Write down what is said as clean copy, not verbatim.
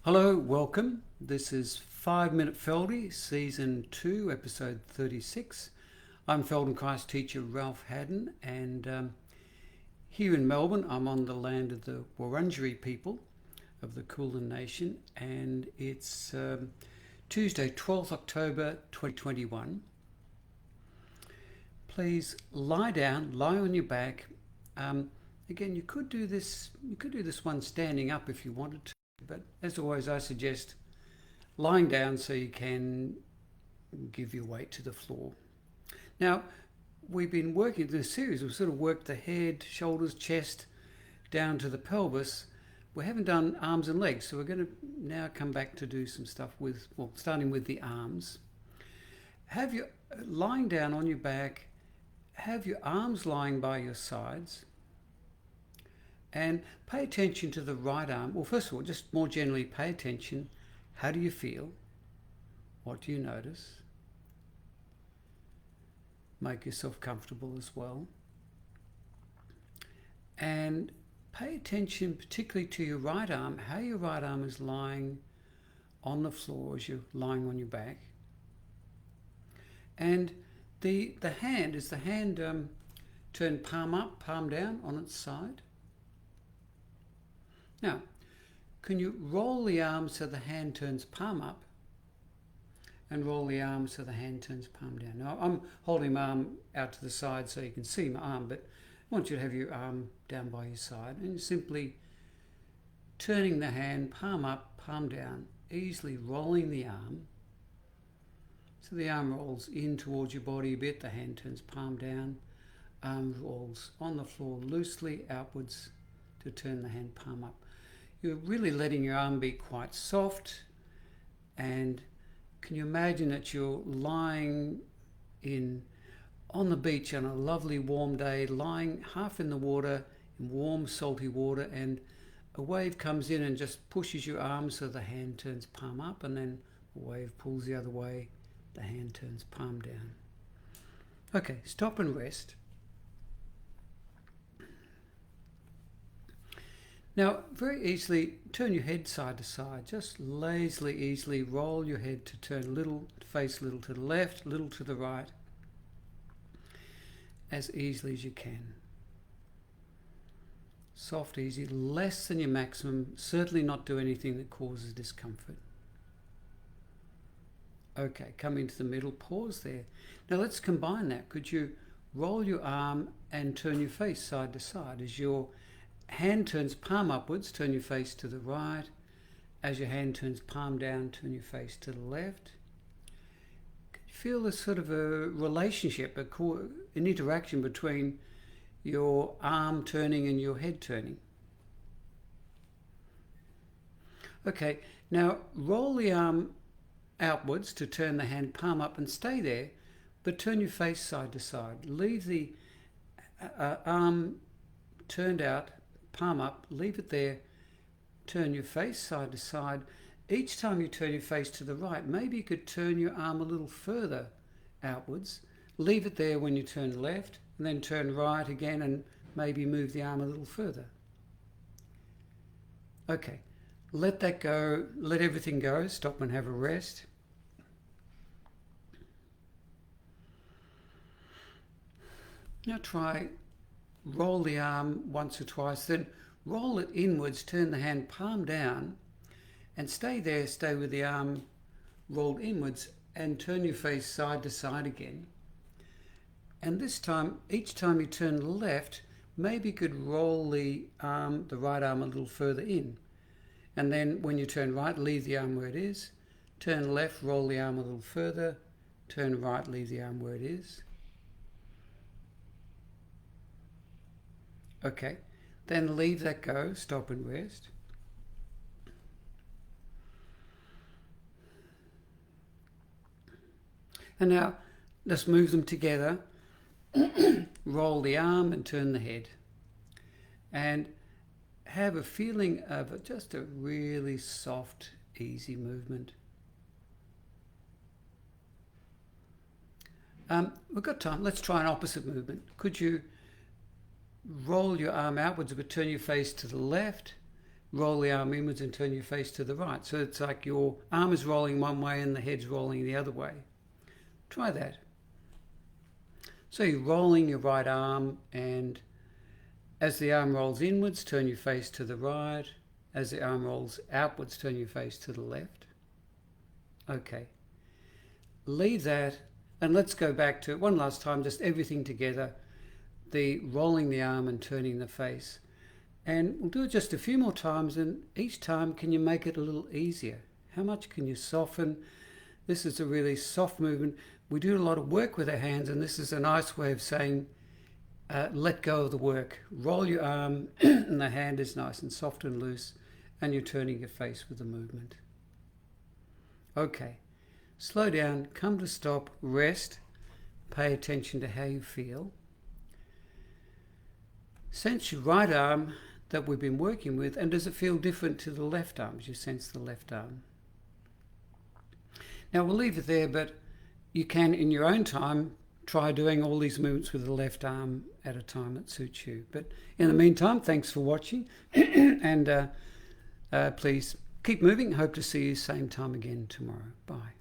Hello, welcome. This is 5 Minute Feldy, Season 2, Episode 36. I'm Feldenkrais teacher Ralph Hadden, and here in Melbourne, I'm on the land of the Wurundjeri people of the Kulin Nation, and it's Tuesday, 12th October 2021. Please lie down, lie on your back. Again, you could do this one standing up if you wanted to. But as always, I suggest lying down so you can give your weight to the floor. Now, we've been working in this series, we've sort of worked the head, shoulders, chest, down to the pelvis. We haven't done arms and legs, so we're going to now come back to do some stuff with, starting with the arms. Have your, lying down on your back, have your arms lying by your sides. And pay attention to the right arm. Well, first of all, just more generally, pay attention. How do you feel? What do you notice? Make yourself comfortable as well. And pay attention particularly to your right arm, how your right arm is lying on the floor as you're lying on your back. And the hand, is the hand turned palm up, palm down on its side? Now, can you roll the arm so the hand turns palm up and roll the arm so the hand turns palm down? Now, I'm holding my arm out to the side so you can see my arm, but I want you to have your arm down by your side and simply turning the hand palm up, palm down, easily rolling the arm. So the arm rolls in towards your body a bit, the hand turns palm down, arm rolls on the floor loosely outwards to turn the hand palm up. You're really letting your arm be quite soft, and can you imagine that you're lying on the beach on a lovely warm day, lying half in the water, in warm salty water, and a wave comes in and just pushes your arm so the hand turns palm up, and then the wave pulls the other way, the hand turns palm down. Okay, stop and rest. Now, very easily, turn your head side to side. Just lazily, easily roll your head to turn a little, face a little to the left, a little to the right, as easily as you can. Soft, easy, less than your maximum. Certainly not do anything that causes discomfort. Okay, come into the middle, pause there. Now let's combine that. Could you roll your arm and turn your face side to side as your hand turns palm upwards, turn your face to the right. As your hand turns palm down, turn your face to the left. Can you feel this sort of a relationship, an interaction between your arm turning and your head turning? Okay, now roll the arm outwards to turn the hand palm up and stay there, but turn your face side to side. Leave the arm turned out, palm up, leave it there, turn your face side to side. Each time you turn your face to the right, maybe you could turn your arm a little further outwards, leave it there when you turn left, and then turn right again and maybe move the arm a little further. Okay, let that go, let everything go, stop and have a rest. Now try roll the arm once or twice, then roll it inwards, turn the hand palm down, and stay there, stay with the arm rolled inwards, and turn your face side to side again. And this time, each time you turn left, maybe you could roll the right arm a little further in. And then when you turn right, leave the arm where it is. Turn left, roll the arm a little further. Turn right, leave the arm where it is. Okay, then leave that go, stop and rest. And now let's move them together. Roll the arm and turn the head. And have a feeling of just a really soft, easy movement. We've got time. Let's try an opposite movement. Could you roll your arm outwards but turn your face to the left, roll the arm inwards and turn your face to the right. So it's like your arm is rolling one way and the head's rolling the other way. Try that. So you're rolling your right arm, and as the arm rolls inwards, turn your face to the right. As the arm rolls outwards, turn your face to the left. Okay. Leave that, and let's go back to it one last time, just everything together. The rolling the arm and turning the face. And we'll do it just a few more times, and each time can you make it a little easier? How much can you soften? This is a really soft movement. We do a lot of work with our hands, and this is a nice way of saying let go of the work. Roll your arm and the hand is nice and soft and loose, and you're turning your face with the movement. Okay, slow down, come to stop, rest, pay attention to how you feel. Sense your right arm that we've been working with, and does it feel different to the left arm as you sense the left arm? Now we'll leave it there, but you can in your own time try doing all these movements with the left arm at a time that suits you. But in the meantime, thanks for watching, and please keep moving. Hope to see you same time again tomorrow. Bye.